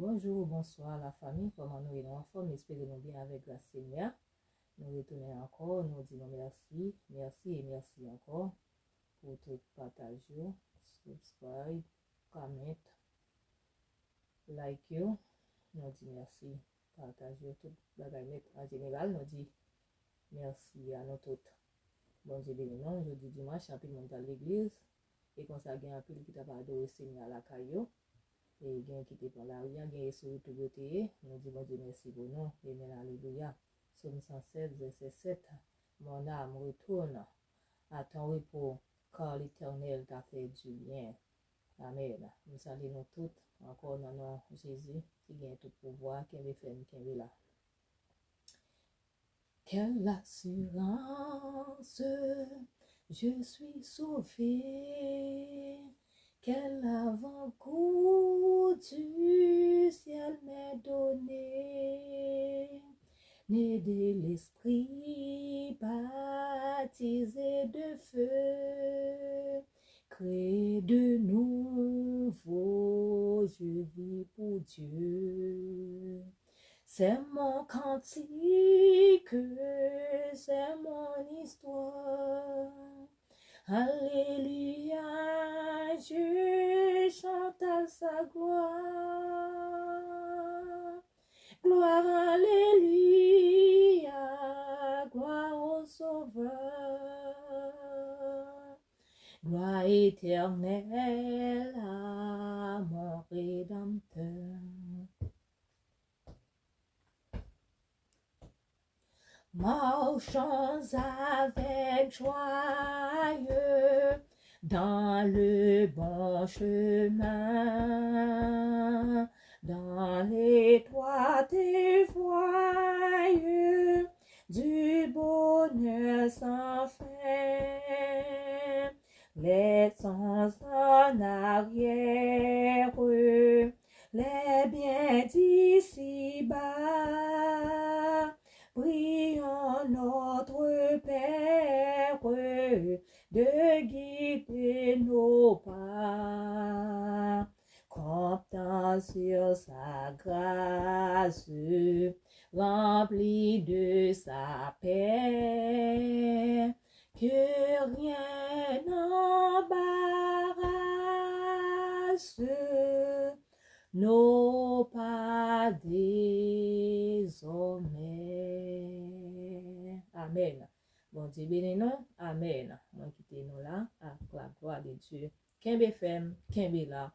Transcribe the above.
Bonjour, bonsoir la famille, comment nous sommes en forme, espérons bien avec la Seigneur. Nous retournons encore, nous disons merci, merci et merci encore pour tout partage, subscribe, comment, like you. Nous disons merci, partager tout bagage en général, nous disons merci à nous toutes. Bon Dieu béni, non, jeudi dimanche, un peu de monde à l'église, et comme ça, il y a un peu qui t'a pas adoré Seigneur à la caillou. Et gen qui te prend la rue, gen sur tout côté, nous disons bon Dieu merci pour nous, amen, alléluia. Psaume 116, verset 7, mon âme retourne à ton repos, car l'Éternel t'a fait du bien. Amen. Nous saluons toutes, encore dans le nom de Jésus, qui gagne tout pouvoir, qui veut faire, qui veut là. Quelle assurance, je suis sauvé. Quel avant-goût du ciel m'est donné, né de l'esprit, baptisé de feu, créé de nouveau, je vis pour Dieu. C'est mon cantique, c'est mon histoire. Alléluia, je chante à sa gloire. Gloire, alléluia, gloire au Sauveur. Gloire éternelle à mon Rédempteur. Marchons avec joyeux dans le bon chemin, dans l'étroite voie du bonheur sans fin. Laissons en arrière les biens d'ici-bas. Prions notre Père de guider nos pas, comptant sur sa grâce, rempli de sa paix, que rien n'embarrasse nos pas désormais. Amen. Bon Dieu béni nous. Amen. Moi quitter nous là, à la gloire de Dieu. Kembe femme, kembe là,